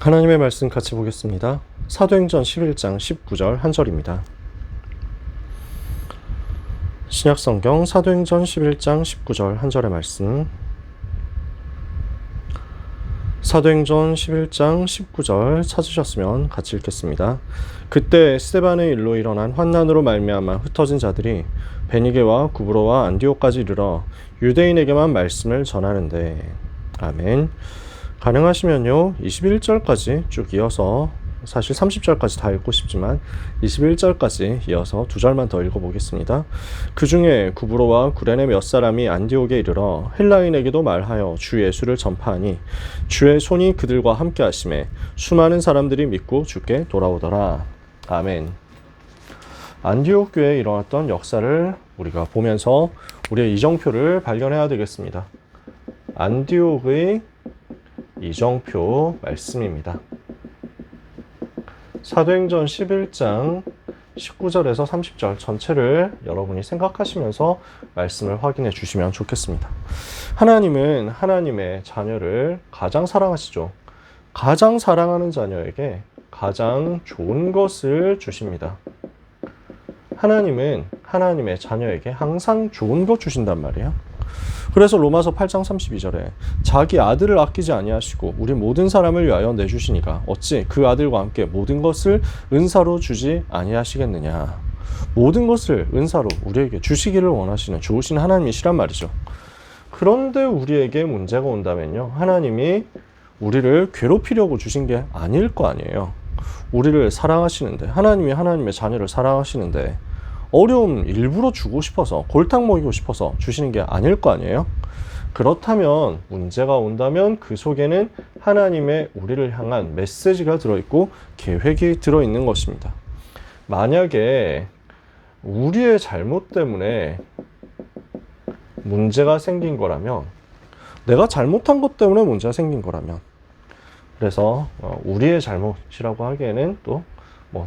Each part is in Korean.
하나님의 말씀 같이 보겠습니다. 사도행전 11장 19절 한 절입니다. 신약성경 사도행전 11장 19절 한 절의 말씀. 사도행전 11장 19절 찾으셨으면 같이 읽겠습니다. 그때 스데반의 일로 일어난 환난으로 말미암아 흩어진 자들이 베니게와 구브로와 안디옥까지 이르러 유대인에게만 말씀을 전하는데. 아멘. 가능하시면요 21절까지 쭉 이어서, 사실 30절까지 다 읽고 싶지만 21절까지 이어서 두 절만 더 읽어보겠습니다. 그 중에 구브로와 구레네 몇 사람이 안디옥에 이르러 헬라인에게도 말하여 주 예수를 전파하니 주의 손이 그들과 함께 하심에 수많은 사람들이 믿고 주께 돌아오더라. 아멘. 안디옥 교회에 일어났던 역사를 우리가 보면서 우리의 이정표를 발견해야 되겠습니다. 안디옥의 이정표 말씀입니다. 사도행전 11장 19절에서 30절 전체를 여러분이 생각하시면서 말씀을 확인해 주시면 좋겠습니다. 하나님은 하나님의 자녀를 가장 사랑하시죠. 가장 사랑하는 자녀에게 가장 좋은 것을 주십니다. 하나님은 하나님의 자녀에게 항상 좋은 것 주신단 말이에요. 그래서 로마서 8장 32절에 자기 아들을 아끼지 아니하시고 우리 모든 사람을 위하여 내주시니가 어찌 그 아들과 함께 모든 것을 은사로 주지 아니하시겠느냐. 모든 것을 은사로 우리에게 주시기를 원하시는 좋으신 하나님이시란 말이죠. 그런데 우리에게 문제가 온다면요, 하나님이 우리를 괴롭히려고 주신 게 아닐 거 아니에요. 우리를 사랑하시는데, 하나님이 하나님의 자녀를 사랑하시는데 어려움 일부러 주고 싶어서, 골탕 먹이고 싶어서 주시는 게 아닐 거 아니에요. 그렇다면 문제가 온다면 그 속에는 하나님의 우리를 향한 메시지가 들어있고 계획이 들어있는 것입니다. 만약에 우리의 잘못 때문에 문제가 생긴 거라면, 내가 잘못한 것 때문에 문제가 생긴 거라면, 그래서 우리의 잘못이라고 하기에는 또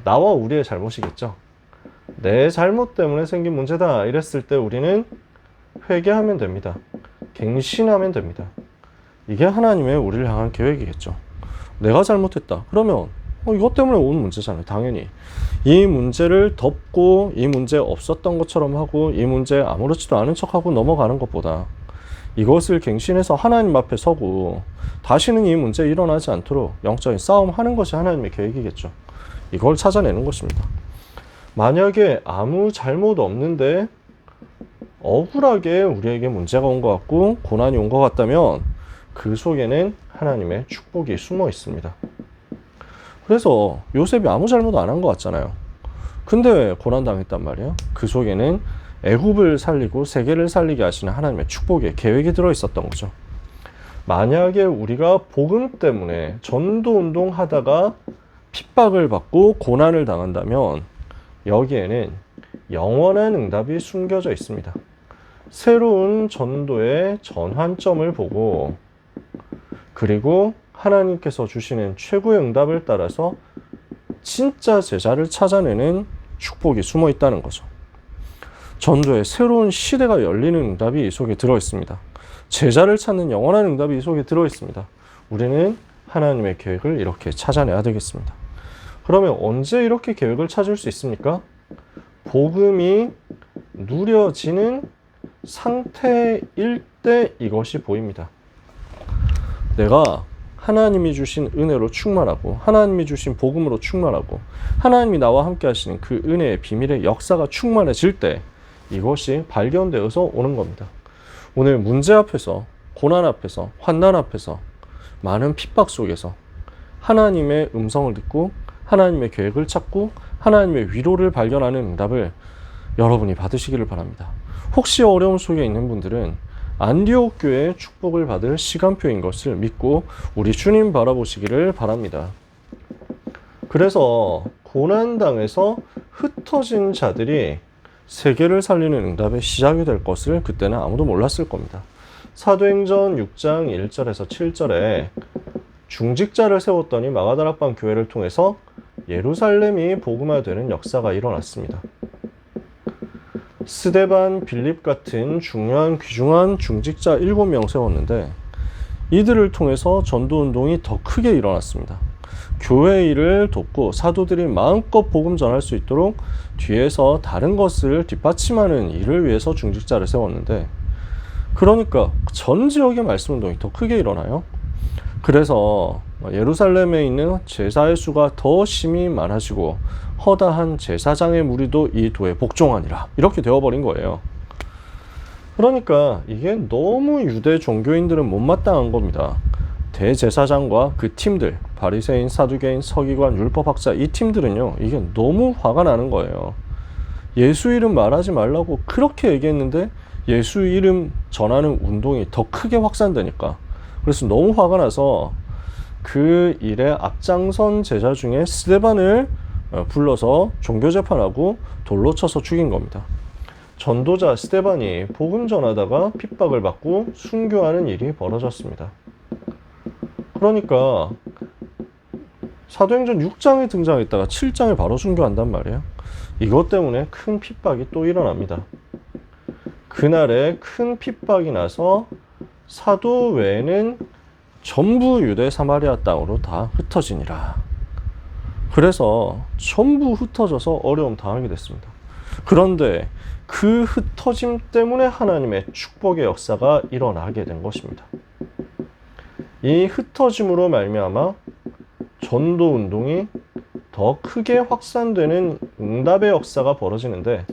나와 우리의 잘못이겠죠. 내 잘못 때문에 생긴 문제다 이랬을 때 우리는 회개하면 됩니다. 갱신하면 됩니다. 이게 하나님의 우리를 향한 계획이겠죠. 내가 잘못했다 그러면 이것 때문에 온 문제잖아요. 당연히 이 문제를 덮고 이 문제 없었던 것처럼 하고 이 문제 아무렇지도 않은 척하고 넘어가는 것보다 이것을 갱신해서 하나님 앞에 서고 다시는 이 문제 일어나지 않도록 영적인 싸움하는 것이 하나님의 계획이겠죠. 이걸 찾아내는 것입니다. 만약에 아무 잘못 없는데 억울하게 우리에게 문제가 온 것 같고 고난이 온 것 같다면 그 속에는 하나님의 축복이 숨어 있습니다. 그래서 요셉이 아무 잘못 안 한 것 같잖아요. 근데 왜 고난당했단 말이에요? 그 속에는 애굽을 살리고 세계를 살리게 하시는 하나님의 축복의 계획이 들어있었던 거죠. 만약에 우리가 복음 때문에 전도운동 하다가 핍박을 받고 고난을 당한다면 여기에는 영원한 응답이 숨겨져 있습니다. 새로운 전도의 전환점을 보고, 그리고 하나님께서 주시는 최고의 응답을 따라서 진짜 제자를 찾아내는 축복이 숨어 있다는 거죠. 전도의 새로운 시대가 열리는 응답이 이 속에 들어있습니다. 제자를 찾는 영원한 응답이 이 속에 들어있습니다. 우리는 하나님의 계획을 이렇게 찾아내야 되겠습니다. 그러면 언제 이렇게 계획을 찾을 수 있습니까? 복음이 누려지는 상태일 때 이것이 보입니다. 내가 하나님이 주신 은혜로 충만하고 하나님이 주신 복음으로 충만하고 하나님이 나와 함께 하시는 그 은혜의 비밀의 역사가 충만해질 때 이것이 발견되어서 오는 겁니다. 오늘 문제 앞에서, 고난 앞에서, 환난 앞에서, 많은 핍박 속에서 하나님의 음성을 듣고 하나님의 계획을 찾고 하나님의 위로를 발견하는 응답을 여러분이 받으시기를 바랍니다. 혹시 어려움 속에 있는 분들은 안디옥 교회의 축복을 받을 시간표인 것을 믿고 우리 주님 바라보시기를 바랍니다. 그래서 고난당에서 흩어진 자들이 세계를 살리는 응답의 시작이 될 것을 그때는 아무도 몰랐을 겁니다. 사도행전 6장 1절에서 7절에 중직자를 세웠더니 마가다락방 교회를 통해서 예루살렘이 복음화되는 역사가 일어났습니다. 스데반, 빌립 같은 중요한 귀중한 중직자 7명 세웠는데 이들을 통해서 전도운동이 더 크게 일어났습니다. 교회 일을 돕고 사도들이 마음껏 복음 전할 수 있도록 뒤에서 다른 것을 뒷받침하는 일을 위해서 중직자를 세웠는데, 그러니까 전 지역의 말씀 운동이 더 크게 일어나요. 그래서 예루살렘에 있는 제사의 수가 더 심히 많아지고 허다한 제사장의 무리도 이 도에 복종하니라, 이렇게 되어버린 거예요. 그러니까 이게 너무 유대 종교인들은 못마땅한 겁니다. 대제사장과 그 팀들, 바리새인, 사두개인, 서기관, 율법학자, 이 팀들은요, 이게 너무 화가 나는 거예요. 예수 이름 말하지 말라고 그렇게 얘기했는데 예수 이름 전하는 운동이 더 크게 확산되니까, 그래서 너무 화가 나서 그 일에 앞장선 제자 중에 스데반을 불러서 종교재판하고 돌로 쳐서 죽인 겁니다. 전도자 스데반이 복음 전하다가 핍박을 받고 순교하는 일이 벌어졌습니다. 그러니까 사도행전 6장에 등장했다가 7장에 바로 순교한단 말이에요. 이것 때문에 큰 핍박이 또 일어납니다. 그날에 큰 핍박이 나서 사도 외에는 전부 유대 사마리아 땅으로 다 흩어지니라. 그래서 전부 흩어져서 어려움 당하게 됐습니다. 그런데 그 흩어짐 때문에 하나님의 축복의 역사가 일어나게 된 것입니다. 이 흩어짐으로 말미암아 전도 운동이 더 크게 확산되는 응답의 역사가 벌어지는데,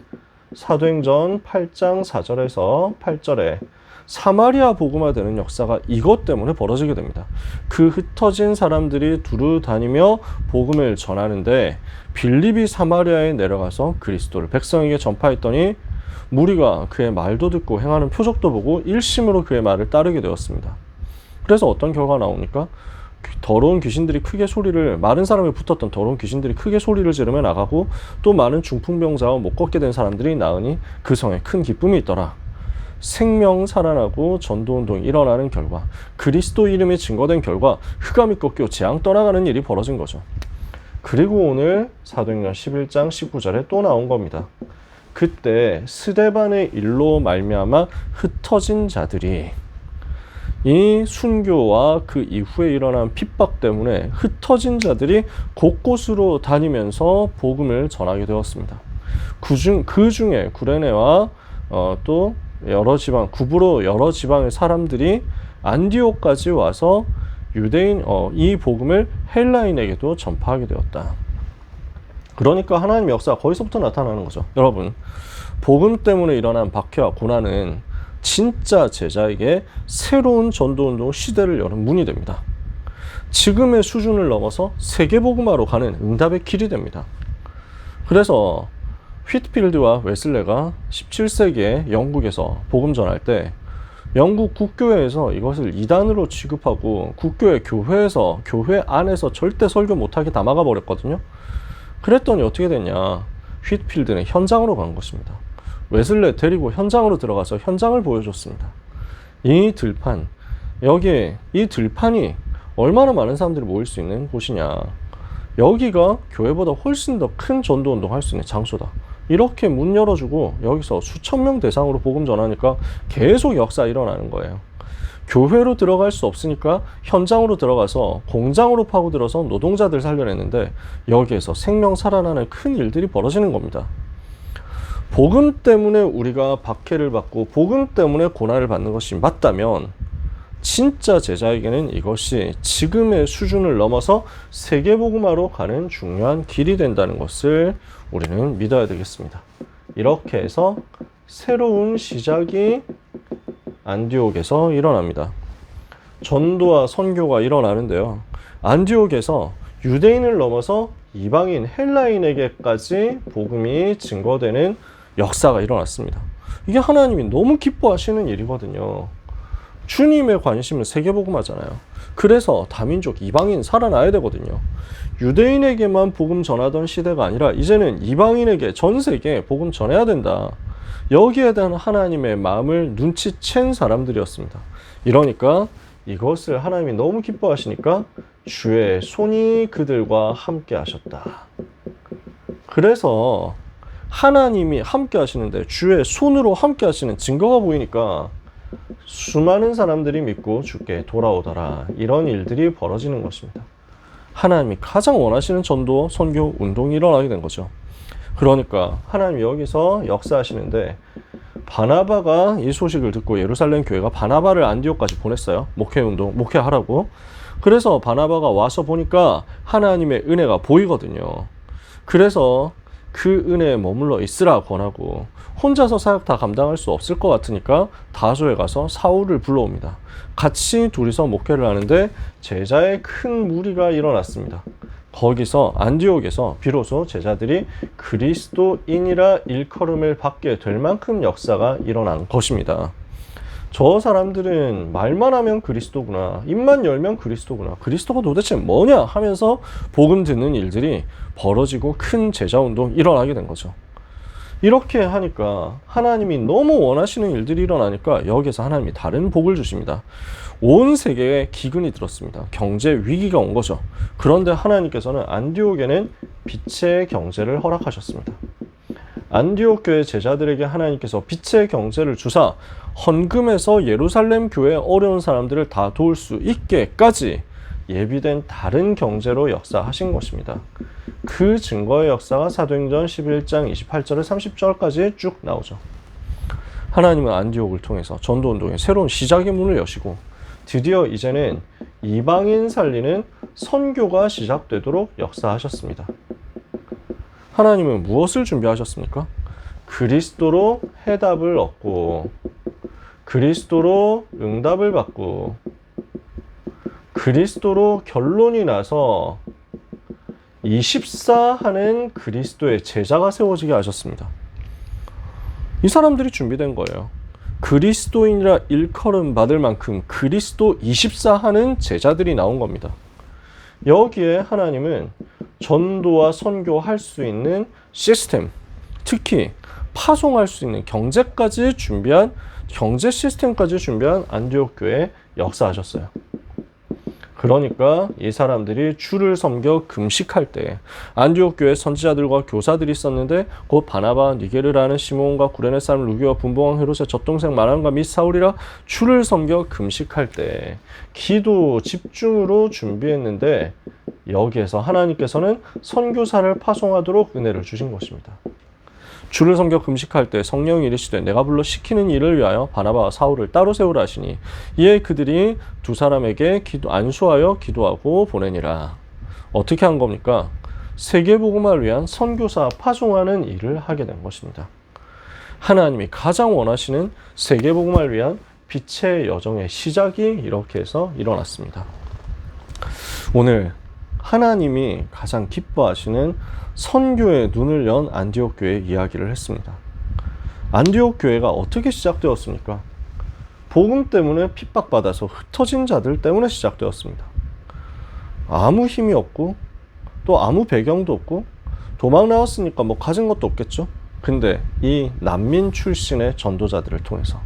사도행전 8장 4절에서 8절에 사마리아 복음화되는 역사가 이것 때문에 벌어지게 됩니다. 그 흩어진 사람들이 두루 다니며 복음을 전하는데 빌립이 사마리아에 내려가서 그리스도를 백성에게 전파했더니 무리가 그의 말도 듣고 행하는 표적도 보고 일심으로 그의 말을 따르게 되었습니다. 그래서 어떤 결과가 나오니까 더러운 귀신들이 크게 소리를, 마른 사람에 붙었던 더러운 귀신들이 크게 소리를 지르며 나가고 또 많은 중풍병자와 못 걷게 된 사람들이 나으니 그 성에 큰 기쁨이 있더라. 생명 살아나고 전도운동이 일어나는 결과, 그리스도 이름이 증거된 결과 흑암이 꺾이고 재앙 떠나가는 일이 벌어진 거죠. 그리고 오늘 사도행전 11장 19절에 또 나온 겁니다. 그때 스데반의 일로 말미암아 흩어진 자들이, 이 순교와 그 이후에 일어난 핍박 때문에 흩어진 자들이 곳곳으로 다니면서 복음을 전하게 되었습니다. 그 중에 구레네와 또 여러 지방, 구부로 여러 지방의 사람들이 안디옥까지 와서 유대인 이 복음을 헬라인에게도 전파하게 되었다. 그러니까 하나님의 역사가 거기서부터 나타나는 거죠. 여러분, 복음 때문에 일어난 박해와 고난은 진짜 제자에게 새로운 전도운동 시대를 여는 문이 됩니다. 지금의 수준을 넘어서 세계복음화로 가는 응답의 길이 됩니다. 그래서 휘트필드와 웨슬레가 17세기에 영국에서 복음 전할 때 영국 국교회에서 이것을 이단으로 취급하고 국교회 교회에서, 교회 안에서 절대 설교 못하게 다 막아버렸거든요. 그랬더니 어떻게 됐냐, 휘트필드는 현장으로 간 것입니다. 웨슬레 데리고 현장으로 들어가서 현장을 보여줬습니다. 이 들판, 여기에 이 들판이 얼마나 많은 사람들이 모일 수 있는 곳이냐, 여기가 교회보다 훨씬 더 큰 전도운동 할 수 있는 장소다, 이렇게 문 열어주고 여기서 수천 명 대상으로 복음 전하니까 계속 역사 일어나는 거예요. 교회로 들어갈 수 없으니까 현장으로 들어가서 공장으로 파고들어서 노동자들 살려냈는데 여기에서 생명 살아나는 큰 일들이 벌어지는 겁니다. 복음 때문에 우리가 박해를 받고 복음 때문에 고난을 받는 것이 맞다면 진짜 제자에게는 이것이 지금의 수준을 넘어서 세계복음화로 가는 중요한 길이 된다는 것을 우리는 믿어야 되겠습니다. 이렇게 해서 새로운 시작이 안디옥에서 일어납니다. 전도와 선교가 일어나는데요. 안디옥에서 유대인을 넘어서 이방인 헬라인에게까지 복음이 증거되는 역사가 일어났습니다. 이게 하나님이 너무 기뻐하시는 일이거든요. 주님의 관심은 세계복음화잖아요. 그래서 다민족 이방인 살아나야 되거든요. 유대인에게만 복음 전하던 시대가 아니라 이제는 이방인에게 전 세계에 복음 전해야 된다. 여기에 대한 하나님의 마음을 눈치챈 사람들이었습니다. 이러니까 이것을 하나님이 너무 기뻐하시니까 주의 손이 그들과 함께 하셨다. 그래서 하나님이 함께 하시는데 주의 손으로 함께 하시는 증거가 보이니까 수많은 사람들이 믿고 주께 돌아오더라, 이런 일들이 벌어지는 것입니다. 하나님이 가장 원하시는 전도, 선교, 운동이 일어나게 된 거죠. 그러니까 하나님이 여기서 역사하시는데 바나바가 이 소식을 듣고 예루살렘 교회가 바나바를 안디옥까지 보냈어요. 목회운동, 목회하라고. 그래서 바나바가 와서 보니까 하나님의 은혜가 보이거든요. 그래서 그 은혜에 머물러 있으라 권하고 혼자서 사역 다 감당할 수 없을 것 같으니까 다소에 가서 사울을 불러옵니다. 같이 둘이서 목회를 하는데 제자의 큰 무리가 일어났습니다. 거기서 안디옥에서 비로소 제자들이 그리스도인이라 일컬음을 받게 될 만큼 역사가 일어난 것입니다. 저 사람들은 말만 하면 그리스도구나, 입만 열면 그리스도구나, 그리스도가 도대체 뭐냐 하면서 복음 듣는 일들이 벌어지고 큰 제자운동이 일어나게 된 거죠. 이렇게 하니까 하나님이 너무 원하시는 일들이 일어나니까 여기서 하나님이 다른 복을 주십니다. 온 세계에 기근이 들었습니다. 경제 위기가 온 거죠. 그런데 하나님께서는 안디옥에는 빛의 경제를 허락하셨습니다. 안디옥 교회 제자들에게 하나님께서 빛의 경제를 주사 헌금해서 예루살렘 교회의 어려운 사람들을 다 도울 수 있게까지 예비된 다른 경제로 역사하신 것입니다. 그 증거의 역사가 사도행전 11장 28절에 30절까지 쭉 나오죠. 하나님은 안디옥을 통해서 전도운동의 새로운 시작의 문을 여시고 드디어 이제는 이방인 살리는 선교가 시작되도록 역사하셨습니다. 하나님은 무엇을 준비하셨습니까? 그리스도로 해답을 얻고 그리스도로 응답을 받고 그리스도로 결론이 나서 24 하는 그리스도의 제자가 세워지게 하셨습니다. 이 사람들이 준비된 거예요. 그리스도인이라 일컬음 받을 만큼 그리스도 24 하는 제자들이 나온 겁니다. 여기에 하나님은 전도와 선교할 수 있는 시스템, 특히 파송할 수 있는 경제까지 준비한 경제 시스템까지 준비한 안디옥 교회에 역사하셨어요. 그러니까 이 사람들이 주를 섬겨 금식할 때 안디옥 교회 선지자들과 교사들이 있었는데 곧 바나바, 니게르라는 시몬과 구레네 사람 루기와 분봉왕 헤롯의 젖동생 마람과 및 사울이라 주를 섬겨 금식할 때 기도 집중으로 준비했는데 여기에서 하나님께서는 선교사를 파송하도록 은혜를 주신 것입니다. 주를 섬겨 금식할 때 성령이 이르시되 내가 불러 시키는 일을 위하여 바나바와 사울을 따로 세우라 하시니 이에 그들이 두 사람에게 안수하여 기도하고 보내니라. 어떻게 한 겁니까? 세계복음화를 위한 선교사 파송하는 일을 하게 된 것입니다. 하나님이 가장 원하시는 세계복음화를 위한 빛의 여정의 시작이 이렇게 해서 일어났습니다. 오늘 하나님이 가장 기뻐하시는 선교의 눈을 연 안디옥 교회 이야기를 했습니다. 안디옥 교회가 어떻게 시작되었습니까? 복음 때문에 핍박받아서 흩어진 자들 때문에 시작되었습니다. 아무 힘이 없고 또 아무 배경도 없고 도망 나왔으니까 뭐 가진 것도 없겠죠. 근데 이 난민 출신의 전도자들을 통해서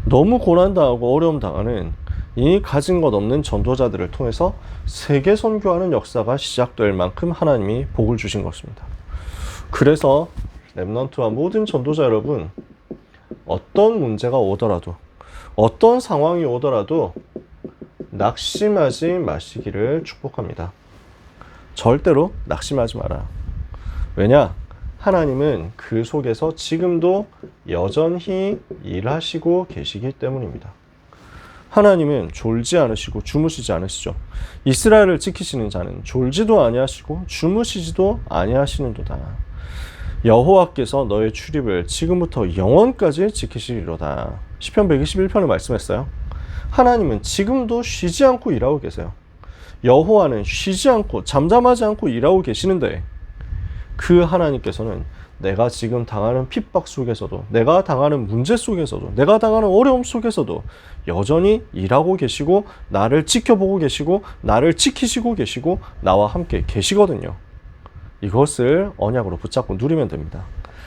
너무 고난당하고 어려움 당하는 이 가진 것 없는 전도자들을 통해서 세계 선교하는 역사가 시작될 만큼 하나님이 복을 주신 것입니다. 그래서 렘넌트와 모든 전도자 여러분, 어떤 문제가 오더라도 어떤 상황이 오더라도 낙심하지 마시기를 축복합니다. 절대로 낙심하지 마라. 왜냐? 하나님은 그 속에서 지금도 여전히 일하시고 계시기 때문입니다. 하나님은 졸지 않으시고 주무시지 않으시죠. 이스라엘을 지키시는 자는 졸지도 아니하시고 주무시지도 아니하시는도다. 여호와께서 너의 출입을 지금부터 영원까지 지키시리로다. 시편 121편을 말씀했어요. 하나님은 지금도 쉬지 않고 일하고 계세요. 여호와는 쉬지 않고 잠잠하지 않고 일하고 계시는데 그 하나님께서는 내가 지금 당하는 핍박 속에서도, 내가 당하는 문제 속에서도, 내가 당하는 어려움 속에서도 여전히 일하고 계시고 나를 지켜보고 계시고 나를 지키시고 계시고 나와 함께 계시거든요. 이것을 언약으로 붙잡고 누리면 됩니다.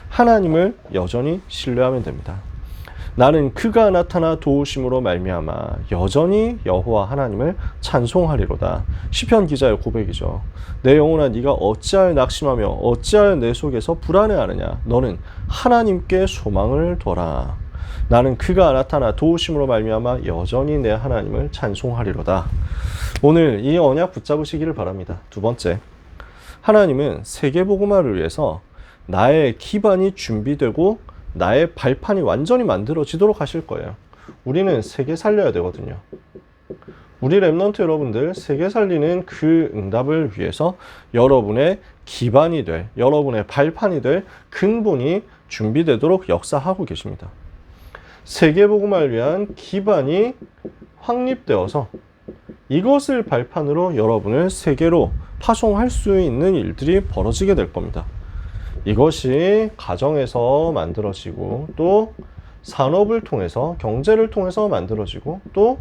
하나님을 여전히 신뢰하면 됩니다. 나는 그가 나타나 도우심으로 말미암아 여전히 여호와 하나님을 찬송하리로다. 시편 기자의 고백이죠. 내 영혼아 네가 어찌하여 낙심하며 어찌하여 내 속에서 불안해하느냐. 너는 하나님께 소망을 둬라. 나는 그가 나타나 도우심으로 말미암아 여전히 내 하나님을 찬송하리로다. 오늘 이 언약 붙잡으시기를 바랍니다. 두 번째, 하나님은 세계복음화를 위해서 나의 기반이 준비되고 나의 발판이 완전히 만들어지도록 하실 거예요. 우리는 세계 살려야 되거든요. 우리 랩넌트 여러분들 세계 살리는 그 응답을 위해서 여러분의 기반이 될, 여러분의 발판이 될 근본이 준비되도록 역사하고 계십니다. 세계복음화를 위한 기반이 확립되어서 이것을 발판으로 여러분을 세계로 파송할 수 있는 일들이 벌어지게 될 겁니다. 이것이 가정에서 만들어지고 또 산업을 통해서, 경제를 통해서 만들어지고 또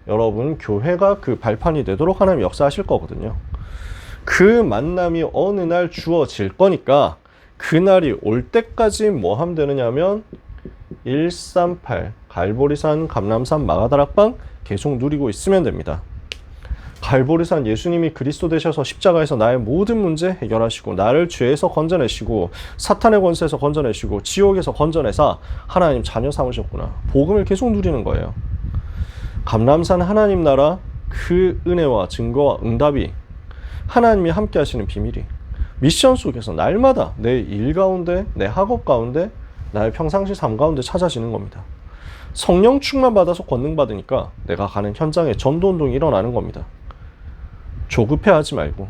여러분 교회가 그 발판이 되도록 하나님 역사하실 거거든요. 그 만남이 어느 날 주어질 거니까 그날이 올 때까지 뭐 하면 되느냐면 138 갈보리산, 감람산, 마가다락방 계속 누리고 있으면 됩니다. 갈보리산 예수님이 그리스도 되셔서 십자가에서 나의 모든 문제 해결하시고 나를 죄에서 건져내시고 사탄의 권세에서 건져내시고 지옥에서 건져내사 하나님 자녀 삼으셨구나. 복음을 계속 누리는 거예요. 감람산 하나님 나라 그 은혜와 증거와 응답이 하나님이 함께 하시는 비밀이 미션 속에서 날마다 내 일 가운데, 내 학업 가운데, 나의 평상시 삶 가운데 찾아지는 겁니다. 성령 충만 받아서 권능 받으니까 내가 가는 현장에 전도 운동이 일어나는 겁니다. 조급해하지 말고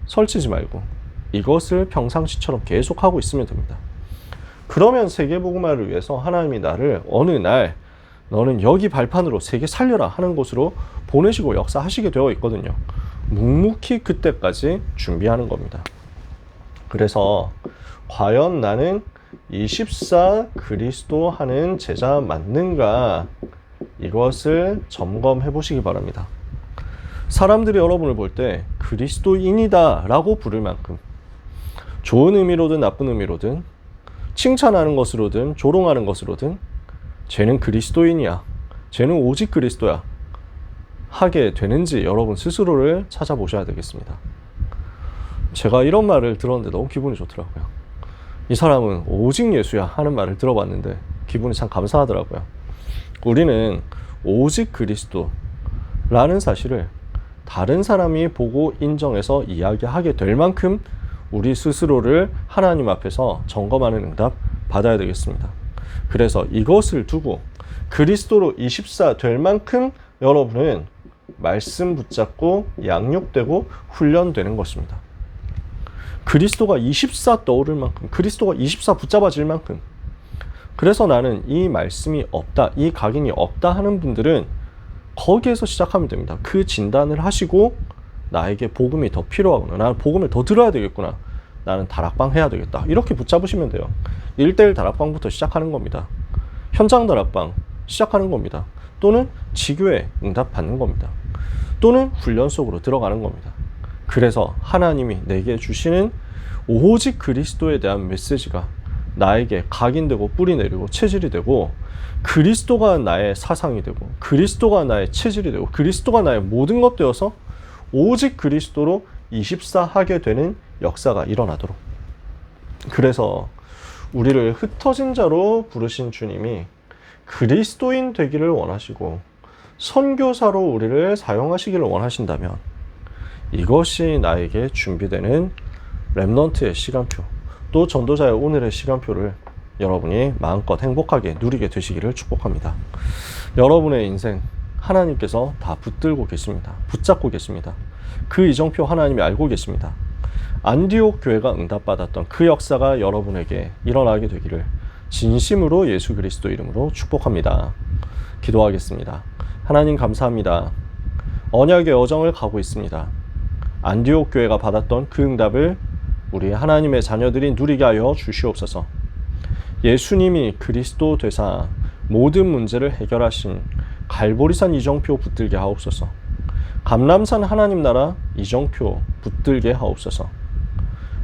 설치지 말고 이것을 평상시처럼 계속하고 있으면 됩니다. 그러면 세계복음화를 위해서 하나님이 나를 어느 날 너는 여기 발판으로 세계 살려라 하는 곳으로 보내시고 역사하시게 되어 있거든요. 묵묵히 그때까지 준비하는 겁니다. 그래서 과연 나는 24 그리스도 하는 제자 맞는가, 이것을 점검해 보시기 바랍니다. 사람들이 여러분을 볼 때 그리스도인이다 라고 부를 만큼, 좋은 의미로든 나쁜 의미로든 칭찬하는 것으로든 조롱하는 것으로든 쟤는 그리스도인이야, 쟤는 오직 그리스도야 하게 되는지 여러분 스스로를 찾아보셔야 되겠습니다. 제가 이런 말을 들었는데 너무 기분이 좋더라고요. 이 사람은 오직 예수야 하는 말을 들어봤는데 기분이 참 감사하더라고요. 우리는 오직 그리스도라는 사실을 다른 사람이 보고 인정해서 이야기하게 될 만큼 우리 스스로를 하나님 앞에서 점검하는 응답 받아야 되겠습니다. 그래서 이것을 두고 그리스도로 24 될 만큼 여러분은 말씀 붙잡고 양육되고 훈련되는 것입니다. 그리스도가 24 떠오를 만큼, 그리스도가 24 붙잡아질 만큼. 그래서 나는 이 말씀이 없다, 이 각인이 없다 하는 분들은 거기에서 시작하면 됩니다. 그 진단을 하시고 나에게 복음이 더 필요하구나, 나는 복음을 더 들어야 되겠구나, 나는 다락방 해야 되겠다, 이렇게 붙잡으시면 돼요. 1:1 다락방부터 시작하는 겁니다. 현장 다락방 시작하는 겁니다. 또는 지교에 응답받는 겁니다. 또는 훈련 속으로 들어가는 겁니다. 그래서 하나님이 내게 주시는 오직 그리스도에 대한 메시지가 나에게 각인되고 뿌리 내리고 체질이 되고, 그리스도가 나의 사상이 되고 그리스도가 나의 체질이 되고 그리스도가 나의 모든 것 되어서 오직 그리스도로 24 하게 되는 역사가 일어나도록. 그래서 우리를 흩어진 자로 부르신 주님이 그리스도인 되기를 원하시고 선교사로 우리를 사용하시기를 원하신다면 이것이 나에게 준비되는 랩넌트의 시간표, 또 전도자의 오늘의 시간표를 여러분이 마음껏 행복하게 누리게 되시기를 축복합니다. 여러분의 인생 하나님께서 다 붙들고 계십니다. 붙잡고 계십니다. 그 이정표 하나님이 알고 계십니다. 안디옥 교회가 응답받았던 그 역사가 여러분에게 일어나게 되기를 진심으로 예수 그리스도 이름으로 축복합니다. 기도하겠습니다. 하나님 감사합니다. 언약의 여정을 가고 있습니다. 안디옥 교회가 받았던 그 응답을 우리 하나님의 자녀들이 누리게 하여 주시옵소서. 예수님이 그리스도 되사 모든 문제를 해결하신 갈보리산 이정표 붙들게 하옵소서. 감람산 하나님 나라 이정표 붙들게 하옵소서.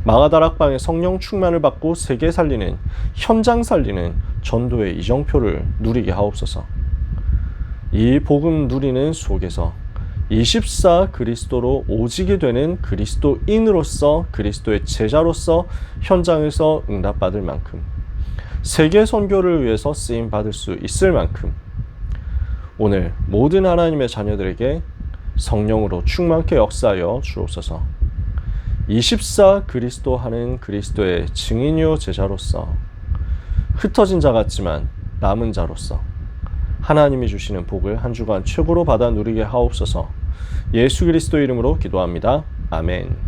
마가다락방의 성령 충만을 받고 세계 살리는, 현장 살리는 전도의 이정표를 누리게 하옵소서. 이 복음 누리는 속에서 24 그리스도로 오직이 되는 그리스도인으로서, 그리스도의 제자로서 현장에서 응답받을 만큼 세계 선교를 위해서 쓰임 받을 수 있을 만큼 오늘 모든 하나님의 자녀들에게 성령으로 충만케 역사하여 주옵소서. 24 그리스도 하는 그리스도의 증인이요 제자로서 흩어진 자 같지만 남은 자로서 하나님이 주시는 복을 한 주간 최고로 받아 누리게 하옵소서. 예수 그리스도 이름으로 기도합니다. 아멘.